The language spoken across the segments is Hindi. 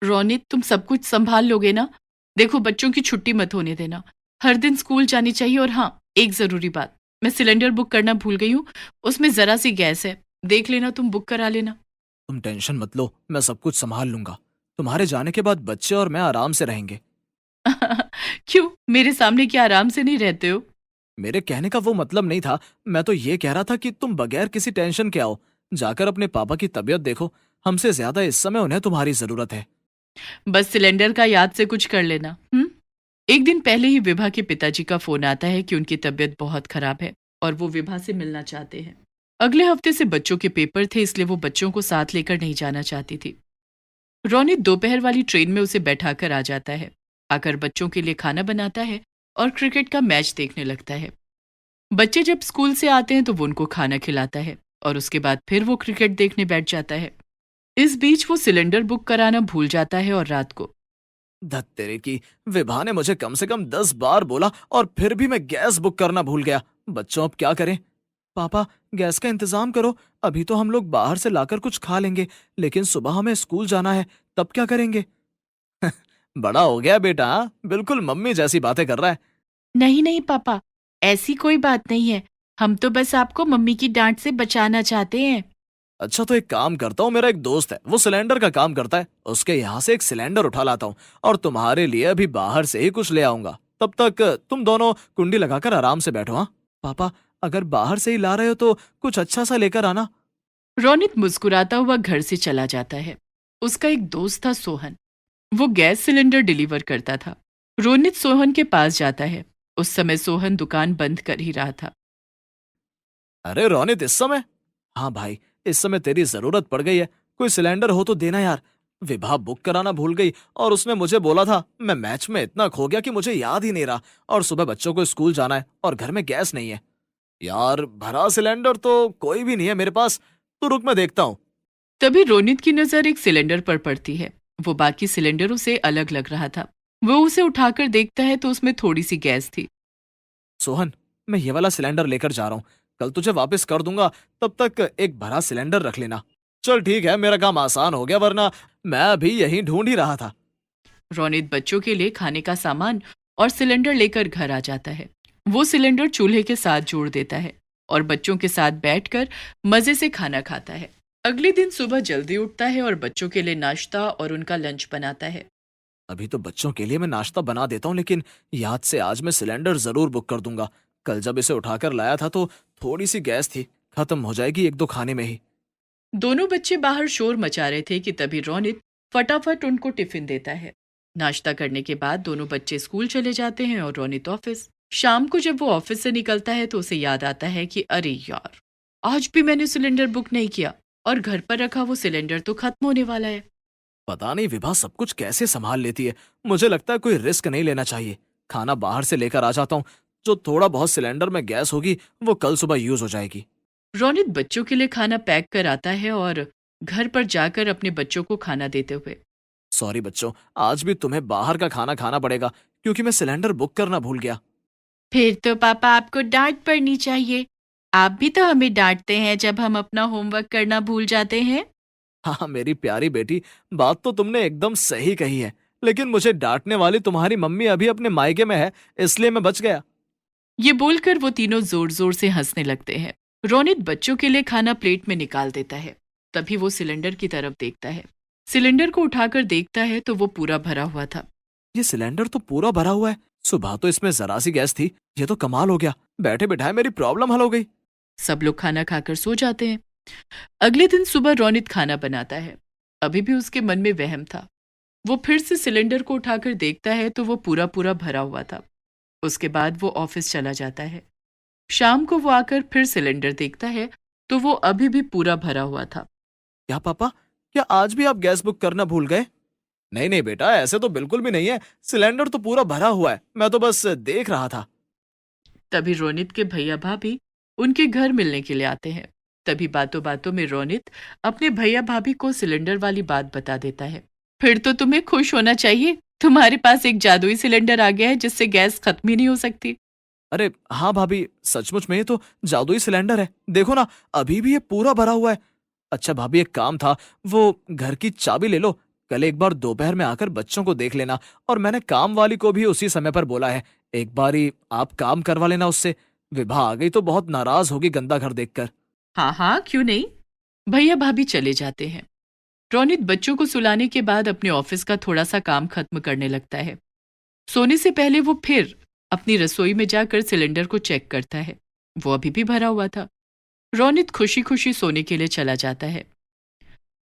रोनित, तुम सब कुछ संभाल लोगे ना? देखो, बच्चों की छुट्टी मत होने देना। हर दिन स्कूल जानी चाहिए। और हाँ, एक जरूरी बात, मैं सिलेंडर बुक करना भूल गई हूँ। उसमें जरा सी गैस है, देख लेना, तुम बुक करा लेना। तुम टेंशन मत लो, मैं सब कुछ संभाल लूंगा। तुम्हारे जाने के बाद बच्चे और मैं आराम से रहेंगे। क्यों, मेरे सामने क्या आराम से नहीं रहते हो? मेरे कहने का वो मतलब नहीं था। मैं तो ये कह रहा था कि तुम बगैर किसी टेंशन के आओ। जाकर अपने पापा की तबीयत देखो। हमसे ज्यादा इस समय उन्हें तुम्हारी जरूरत है। बस सिलेंडर का याद से कुछ कर लेना। एक दिन पहले ही विभा के पिताजी का फोन आता है कि उनकी तबीयत बहुत खराब है और वो विभा से मिलना चाहते हैं। अगले हफ्ते से बच्चों के पेपर थे, इसलिए वो बच्चों को साथ लेकर नहीं जाना चाहती थी। रोनित दोपहर वाली ट्रेन में उसे बैठाकर आ जाता है। आकर बच्चों के लिए खाना बनाता है और क्रिकेट का मैच देखने लगता है। बच्चे जब स्कूल से आते हैं तो वो उनको खाना खिलाता है और उसके बाद फिर वो क्रिकेट देखने बैठ जाता है। इस बीच वो सिलेंडर बुक कराना भूल जाता है और रात को। धत तेरे की। विभा ने मुझे कम से कम 10 बार बोला और फिर भी मैं गैस बुक करना भूल गया। बच्चों, अब क्या करें? पापा, गैस का इंतजाम करो। अभी तो हम लोग बाहर से लाकर कुछ खा लेंगे, लेकिन सुबह हमें स्कूल जाना है। तब क्या करेंगे? बड़ा हो गया बेटा, हाँ? बिल्कुल मम्मी जैसी बातें कर रहा है। नहीं नहीं पापा, ऐसी कोई बात नहीं है। हम तो बस आपको मम्मी की डांट से बचाना चाहते हैं। अच्छा, तो एक काम करता हूँ, मेरा एक दोस्त है, वो सिलेंडर का काम करता है, उसके यहाँ से एक सिलेंडर उठा लाता हूँ और तुम्हारे लिए अभी बाहर से ही कुछ ले आऊंगा। तब तक तुम दोनों कुंडी लगाकर आराम से बैठो। हाँ पापा, अगर बाहर से ही ला रहे हो तो कुछ अच्छा सा लेकर आना। रोनित मुस्कुराता हुआ घर से चला जाता है। उसका एक दोस्त था, सोहन। वो गैस सिलेंडर डिलीवर करता था। रोनित सोहन के पास जाता है। उस समय सोहन दुकान बंद कर ही रहा था। अरे रोनित, इस समय? हाँ भाई, इस समय तेरी जरूरत पड़ गई है। कोई सिलेंडर हो तो देना यार। विभा बुक कराना भूल गई और उसने मुझे बोला था। मैं मैच में इतना खो गया कि मुझे याद ही नहीं रहा। और सुबह बच्चों को स्कूल जाना है और घर में गैस नहीं है। यार, भरा सिलेंडर तो कोई भी नहीं है मेरे पास। तो रुक, मैं देखता हूँ। तभी रोनित की नजर एक सिलेंडर पर पड़ती है। वो बाकी सिलेंडरों से अलग लग रहा था। वो उसे उठाकर देखता है तो उसमें थोड़ी सी गैस थी। सोहन, मैं ये वाला सिलेंडर लेकर जा रहा हूँ। कल तुझे वापस कर दूंगा। तब तक एक भरा सिलेंडर रख लेना। चल ठीक है, मेरा काम आसान हो गया, वरना मैं अभी यहीं ढूंढ ही रहा था। रोनित बच्चों के लिए खाने का सामान और सिलेंडर लेकर घर आ जाता है। वो सिलेंडर चूल्हे के साथ जोड़ देता है और बच्चों के साथ बैठकर मजे से खाना खाता है। अगले दिन सुबह जल्दी उठता है और बच्चों के लिए नाश्ता और उनका लंच बनाता है। अभी तो बच्चों के लिए मैं नाश्ता बना देता हूँ, लेकिन याद से आज मैं सिलेंडर जरूर बुक कर दूंगा। कल जब इसे उठाकर लाया था तो थोड़ी सी गैस थी। खत्म हो जाएगी एक दो खाने में ही। दोनों बच्चे बाहर शोर मचा रहे थे कि तभी रोनित फटाफट उनको टिफिन देता है। नाश्ता करने के बाद दोनों बच्चे स्कूल चले जाते हैं और रोनित ऑफिस। शाम को जब वो ऑफिस से निकलता है तो उसे याद आता है कि अरे यार, आज भी मैंने सिलेंडर बुक नहीं किया और घर पर रखा वो सिलेंडर तो खत्म होने वाला है। पता नहीं विभा सब कुछ कैसे संभाल लेती है। मुझे लगता है कोई रिस्क नहीं लेना चाहिए। खाना बाहर से लेकर आ जाता हूँ। जो थोड़ा बहुत सिलेंडर में गैस होगी वो कल सुबह यूज हो जाएगी। रोनित बच्चों के लिए खाना पैक कर आता है और घर पर जाकर अपने बच्चों को खाना देते हुए। सॉरी बच्चों, आज भी तुम्हें बाहर का खाना खाना पड़ेगा क्योंकि मैं सिलेंडर बुक करना भूल गया। फिर तो पापा आपको डांट पड़नी चाहिए। आप भी तो हमें डांटते हैं जब हम अपना होमवर्क करना भूल जाते हैं। हाँ मेरी प्यारी बेटी, बात तो तुमने एकदम सही कही है। लेकिन मुझे डांटने वाली तुम्हारी मम्मी अभी अपने मायके में है, इसलिए मैं बच गया। ये बोलकर वो तीनों जोर जोर से हंसने लगते हैं। रोनित बच्चों के लिए खाना प्लेट में निकाल देता है। तभी वो सिलेंडर की तरफ देखता है। सिलेंडर को उठाकर देखता है तो वो पूरा भरा हुआ था। ये सिलेंडर तो पूरा भरा हुआ है। सुबह तो इसमें जरा सी गैस थी। ये तो कमाल हो गया। बैठे बिठाए मेरी प्रॉब्लम हल हो गई। सब लोग खाना खाकर सो जाते हैं। अगले दिन सुबह रोनित खाना बनाता है। अभी भी उसके मन में वहम था। वो फिर से सिलेंडर को उठाकर देखता है तो वो पूरा पूरा भरा हुआ था। उसके बाद वो ऑफिस चला जाता है। शाम को वो आकर फिर सिलेंडर देखता है तो वो अभी भी पूरा भरा हुआ था। क्या पापा, क्या आज भी आप गैस बुक करना भूल गए? नहीं नहीं बेटा, ऐसे तो बिल्कुल भी नहीं है। सिलेंडर तो पूरा भरा हुआ है, मैं तो बस देख रहा था। तभी रोनित के भैया भाभी उनके घर मिलने के लिए आते हैं। तभी बातों बातों में रोनित अपने भैया भाभी को सिलेंडर वाली बात बता देता है। फिर तो तुम्हें खुश होना चाहिए, तुम्हारे पास एक जादुई सिलेंडर आ गया है जिससे गैस खत्म ही नहीं हो सकती। अरे हाँ भाभी, सचमुच में ये तो जादुई सिलेंडर है। देखो ना, अभी भी ये पूरा भरा हुआ है। अच्छा भाभी, एक काम था, वो घर की चाबी ले लो। कल एक बार दोपहर में आकर बच्चों को देख लेना, और मैंने काम वाली को भी उसी समय पर बोला है। एक बार ही आप काम करवा लेना उससे। विभा आ गई तो बहुत नाराज होगी गंदा घर देखकर। हाँ हाँ, क्यों नहीं। भैया भाभी चले जाते हैं। रोनित बच्चों को सुलाने के बाद अपने ऑफिस का थोड़ा सा काम खत्म करने लगता है। सोने से पहले वो फिर अपनी रसोई में जाकर सिलेंडर को चेक करता है। वो अभी भी भरा हुआ था। रोनित खुशी खुशी सोने के लिए चला जाता है।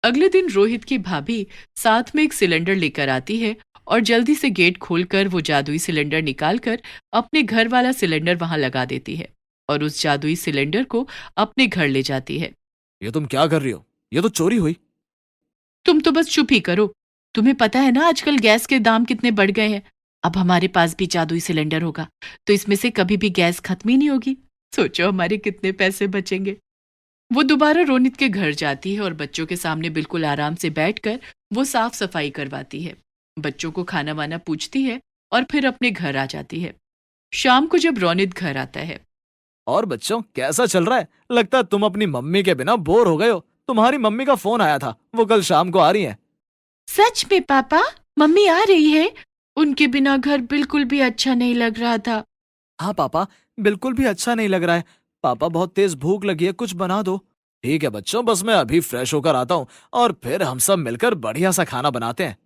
अगले दिन रोहित की भाभी साथ में एक सिलेंडर लेकर आती है और जल्दी से गेट खोलकर वो जादुई सिलेंडर निकालकर अपने घर वाला सिलेंडर वहां लगा देती है और उस जादुई सिलेंडर को अपने घर ले जाती है। ये तुम क्या कर रही हो? ये तो चोरी हुई। तुम तो बस चुप ही करो। तुम्हें पता है ना आजकल गैस के दाम कितने बढ़ गए हैं। अब हमारे पास भी जादुई सिलेंडर होगा तो इसमें से कभी भी गैस खत्म ही नहीं होगी। सोचो हमारे कितने पैसे बचेंगे। वो दोबारा रोनित के घर जाती है और बच्चों के सामने बिल्कुल आराम से बैठकर वो साफ सफाई करवाती है, बच्चों को खाना वाना पूछती है और फिर अपने घर आ जाती है। शाम को जब रोनित घर आता है। और बच्चों, कैसा चल रहा है? लगता है तुम अपनी मम्मी के बिना बोर हो गए हो। तुम्हारी मम्मी का फोन आया था, वो कल शाम को आ रही हैं। सच में पापा, मम्मी आ रही है? उनके बिना घर बिल्कुल भी अच्छा नहीं लग रहा था। हाँ पापा, बिल्कुल भी अच्छा नहीं लग रहा है। पापा बहुत तेज भूख लगी है, कुछ बना दो। ठीक है बच्चों, बस मैं अभी फ्रेश होकर आता हूँ और फिर हम सब मिलकर बढ़िया सा खाना बनाते हैं।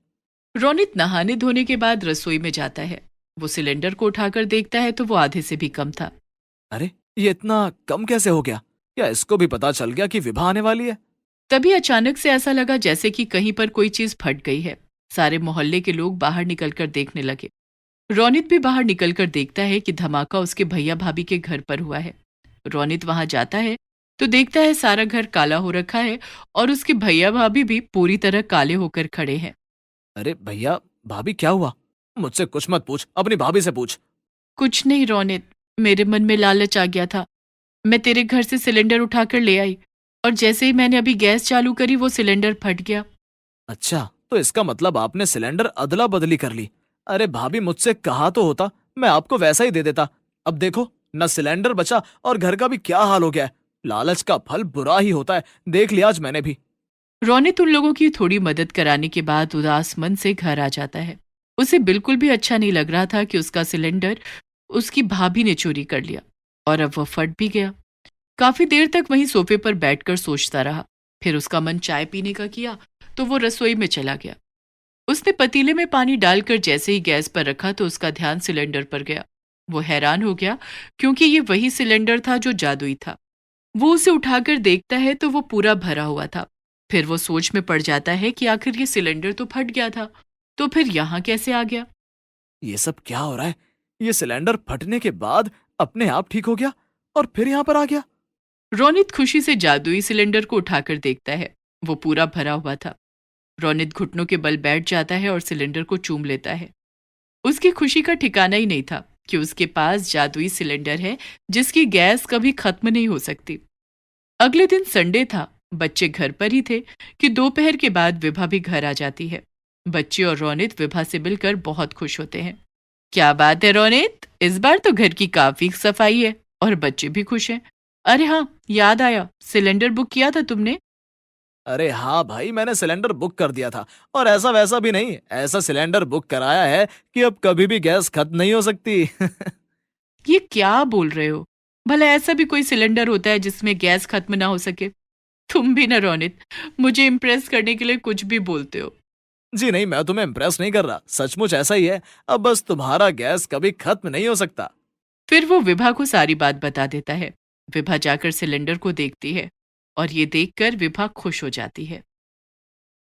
रोनित नहाने धोने के बाद रसोई में जाता है। वो सिलेंडर को उठाकर देखता है तो वो आधे से भी कम था। अरे, ये इतना कम कैसे हो गया? क्या इसको भी पता चल गया कि विभा आने वाली है? तभी अचानक से ऐसा लगा जैसे कि कहीं पर कोई चीज फट गई है। सारे मोहल्ले के लोग बाहर निकलकर देखने लगे। रोनित भी बाहर निकलकर देखता है कि धमाका उसके भैया भाभी के घर पर हुआ है। रोनित वहां जाता है तो देखता है सारा घर काला हो रखा है और उसके भैया भाभी भी पूरी तरह काले होकर खड़े हैं। अरे भैया भाभी, क्या हुआ? मुझसे कुछ मत पूछ, अपनी भाभी से पूछ। कुछ नहीं रोनित, मेरे मन में लालच आ गया था। मैं तेरे घर से सिलेंडर उठाकर ले आई और जैसे ही मैंने अभी गैस चालू करी वो सिलेंडर फट गया। अच्छा, तो इसका मतलब आपने सिलेंडर अदला बदली कर ली। अरे भाभी, मुझसे कहा तो होता, मैं आपको वैसा ही दे देता। अब देखो, न सिलेंडर बचा और घर का भी क्या हाल हो गया है। लालच का फल बुरा ही होता है, देख लिया आज मैंने भी। रोनित उन लोगों की थोड़ी मदद कराने के बाद उदास मन से घर आ जाता है। उसे बिल्कुल भी अच्छा नहीं लग रहा था कि उसका सिलेंडर उसकी भाभी ने चोरी कर लिया और अब वह फट भी गया। काफी देर तक वहीं सोफे पर बैठकर सोचता रहा। फिर उसका मन चाय पीने का किया तो वो रसोई में चला गया। उसने पतीले में पानी डालकर जैसे ही गैस पर रखा तो उसका ध्यान सिलेंडर पर गया। वो हैरान हो गया क्योंकि ये वही सिलेंडर था जो जादुई था। वो उसे उठाकर देखता है तो वो पूरा भरा हुआ था। फिर वो सोच में पड़ जाता है कि आखिर ये सिलेंडर तो फट गया था, तो फिर यहाँ कैसे आ गया। ये सब क्या हो रहा है? ये सिलेंडर फटने के बाद अपने आप ठीक हो गया और फिर यहाँ पर आ गया। रोनित खुशी से जादुई सिलेंडर को उठाकर देखता है। वो पूरा भरा हुआ था। रोनित घुटनों के बल बैठ जाता है और सिलेंडर को चूम लेता है। उसकी खुशी का ठिकाना ही नहीं था कि उसके पास जादुई सिलेंडर है जिसकी गैस कभी खत्म नहीं हो सकती। अगले दिन संडे था। बच्चे घर पर ही थे कि दोपहर के बाद विभा भी घर आ जाती है। बच्चे और रोनित विभा से मिलकर बहुत खुश होते हैं। क्या बात है रोनित, इस बार तो घर की काफी सफाई है और बच्चे भी खुश हैं। अरे हाँ, याद आया, सिलेंडर बुक किया था तुमने? अरे हाँ भाई, मैंने सिलेंडर बुक कर दिया था, और ऐसा वैसा भी नहीं, ऐसा सिलेंडर बुक कराया है कि अब कभी भी गैस खत्म नहीं हो सकती। ये क्या बोल रहे हो? भला ऐसा भी कोई सिलेंडर होता है जिसमें गैस खत्म ना हो सके? तुम भी ना रोनित, मुझे इम्प्रेस करने के लिए कुछ भी बोलते हो। जी नहीं, मैं तुम्हें इम्प्रेस नहीं कर रहा, सचमुच ऐसा ही है। अब बस तुम्हारा गैस कभी खत्म नहीं हो सकता। फिर वो विभा को सारी बात बता देता है। विभा जाकर सिलेंडर को देखती है और ये देखकर विभा खुश हो जाती है।